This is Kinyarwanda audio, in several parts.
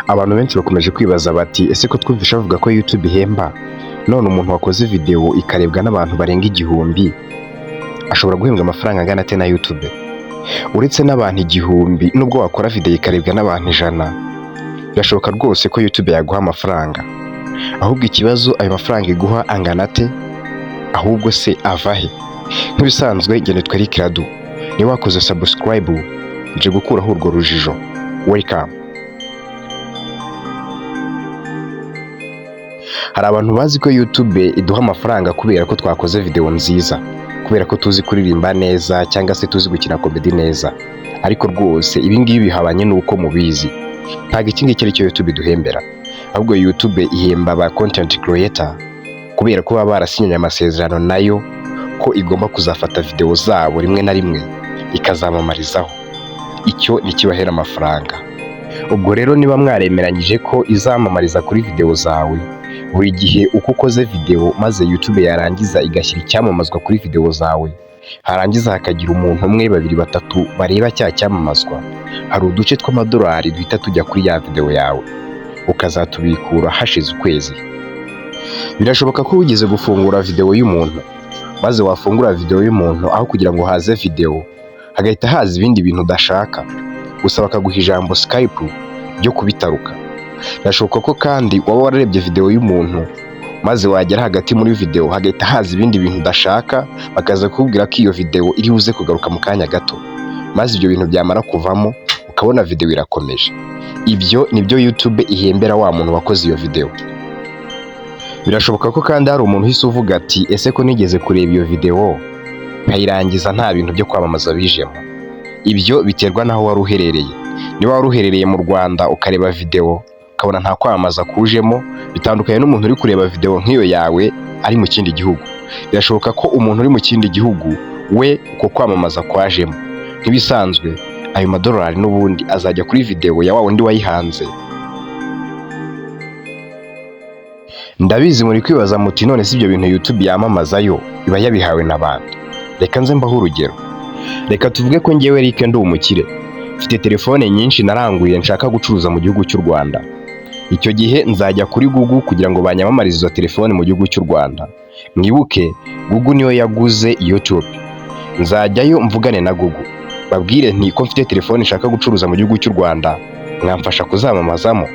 Abantu benshi bakomeje kwibaza bati ese ko twumvisha bavuga ko YouTube ihemba, none umuntu wakoze video ikarebwa n'abantu barenga 1000 ashobora guhembwa amafaranga angana ate na YouTube? Uretse n'abantu 1000 nubwo wakora video ikarebwa n'abantu 100, birashoboka rwose ko YouTube yaguha amafaranga. Ahubwo ikibazo ayo mafaranga iguha angana ate? Ahubwo se avahe? Nk'ibisanzwe njye nitwa Radu, ni wakoze subscribe nje gukuraho urwo rujijo. Welcome. Hari abantu bazi ko YouTube iduha amafaranga kubera ko twakoze video nziza, kubera ko tuzi kuririmba neza cyangwa se tuzi gukina comedy neza. Ariko rwose ibi ngibi bihabanye nuko mubizi. Ntago iki ngiki aricyo YouTube iduhembera. Ahubwo YouTube ihemba aba content creator kubera ko baba barasinyanye amasezerano nayo ko igomba kuzafata video zabo rimwe na rimwe ikazamamarizaho. Icyo ni kibahera amafaranga. Ubwo rero niba mwaremeranyije ko izamamariza kuri video zawe, buri gihe uko ukoze video maze YouTube yarangiza igashyira icyamamazwa kuri video zawe, harangiza hakagira umuntu umwe, babiri, batatu bareba cya cyamamazwa, hari uduce tw'amadolari duhita tujya kuri ya video yawe ukazatubikura hashize ukwezi. Birashoboka ko wigeze gufungura video y'umuntu, maze wafungura video y'umuntu aho kugira ngo haze video hagahita haza ibindi bintu udashaka, gusa bakaguha ijambo Skype ryo kubitaruka. Birashoboka ko kandi waba wararebye video y'umuntu maze wagera hagati muri video hagahita haza ibindi bintu udashaka, bakaza kukubwira ko iyo video iri buze kugaruka mu kanya gato, maze ibyo bintu byamara kuvamo ukabona video irakomeje. Ibyo nibyo YouTube ihembera wa muntu wakoze iyo video. Birashoboka ko kandi hari umuntu uhise uvuga ati ese ko nigeze kureba iyo video nkayirangiza nta bintu byo kwamamaza bijemo. Ibyo biterwa naho wari uherereye. Niba wari uherereye mu Rwanda ukareba video ukabona nta kwamamaza kujemo, bitandukanye n'umuntu uri kureba video nk'iyo yawe ari mu kindi gihugu. Birashoboka ko umuntu uri mu kindi gihugu we uko kwamamaza kwajemo. Nk'ibisanzwe ayo madolari n'ubundi azajya kuri video ya wa wundi wayihanze. Ndabizi muri kwibaza muti none si ibyo bintu YouTube yamamaza yo iba yabihawe n'abandi. Reka nze mbaho urugero. Reka tuvuge ko njyewe Eric ndi umukire, mfite telefone nyinshi naranguye nshaka gucuruza mu gihugu cy'u Rwanda. Icyo gihe nzajya kuri Google kugira ngo banyamamarize izo telefone mu gihugu cy'u Rwanda. Mwibuke Google niyo yaguze YouTube. Nzajyayo mvugane na Google, babwire nti ko mfite telefone nshaka gucuruza mu gihugu cy'u Rwanda, mwamfasha kuzamamazamo.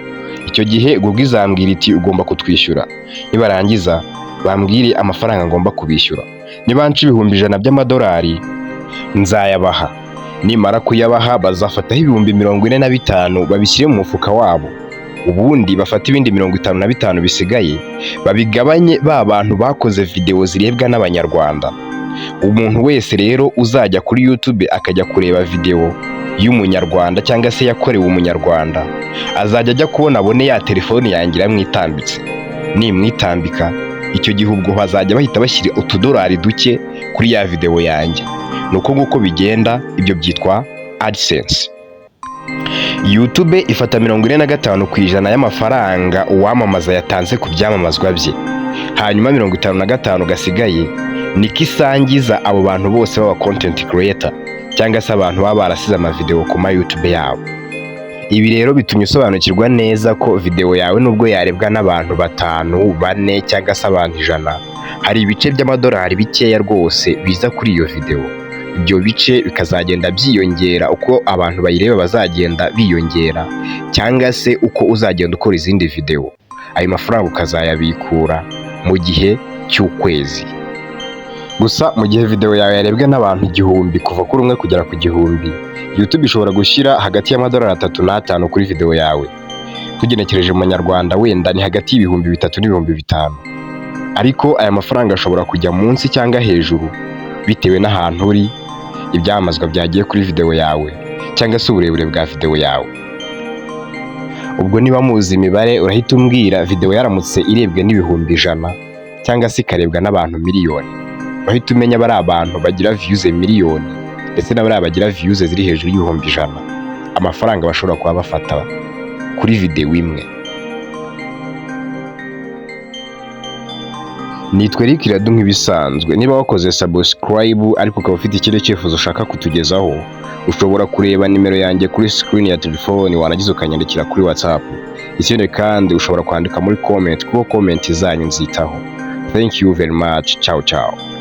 Icyo gihe Google izambwira iti ugomba kutwishyura. Nibarangiza bambwire amafaranga ngomba kubishyura. Niba nci ibihumbi 100 by'amadolari nzayabaha. Nimara kuyabaha bazafataho ibihumbi 45 babishyire mu mufuka wabo. Ubundi bafata ibindi 55 bisigaye babigabanye ba bantu bakoze video zirebwa n'abanyarwanda. Umuntu wese rero uzajya kuri YouTube akajya kureba video y'umunyarwanda cyangwa se yakorewe umunyarwanda, azajya ajya kubona abone ya telefone yanjye iramwitambitse. Nimwitambika icyo gihe ubwo bazajya bahita bashyira utudolari duke kuri ya video yanjye. Nuko nguko bigenda. Ibyo byitwa AdSense. YouTube ifata 45% y'amafaranga uwamamaza yatanze ku byamamazwa bye, hanyuma 55 gasigaye niko isangiza abo bantu bose baba content creator cyangwa se abantu baba barasize amavideo ku ma YouTube yabo. Ibi rero bitumye usobanukirwa neza ko video yawe nubwo yarebwa n'abantu 5, 4 cyangwa se abantu 100, hari ibice by'amadolari bikeya rwose biza kuri iyo video. Ibyo bice bikazagenda byiyongera uko abantu bayireba bazagenda biyongera, cyangwa se uko uzagenda ukora izindi video. Ayo mafaranga ukazayabikura mu gihe cy'ukwezi. Gusa mu gihe video yawe yarebwe n'abantu 1000 kuva kuri 1 kugera ku 1000, YouTube ishobora gushyira hagati y'amadolari 3 na 5 kuri video yawe. Tugenekereje mu manyarwanda wenda ni hagati y'ibihumbi 3 n'ibihumbi 5. Ariko aya mafaranga ashobora kujya munsi cyangwa hejuru bitewe n'ahantu uri, ibyamamazwa byagiye kuri video yawe cyangwa se uburebure bwa video yawe. Ubwo niba muzi imibare urahita umbwira video yaramutse irebwe n'ibihumbi 100 cyangwa se ikarebwa n'abantu miliyoni, urahita umenya bari abantu bagira views miliyoni ndetse n'abari bagira views ziri hejuru y'ibihumbi 100, amafaranga bashobora kuba bafata kuri video imwe. Nitwe Eric Radu nk'ibisanzwe. Niba wakoze subscribe ariko ukaba ufite ikindi cyifuzo ushaka kutugezaho, ushobora kureba nimero yanjye kuri screen ya telefone, wanagize ukanyandikira kuri WhatsApp. Ikindi kandi ushobora kwandika muri comment kuko comment zanyu nzitaho. Thank you very much. Ciao ciao.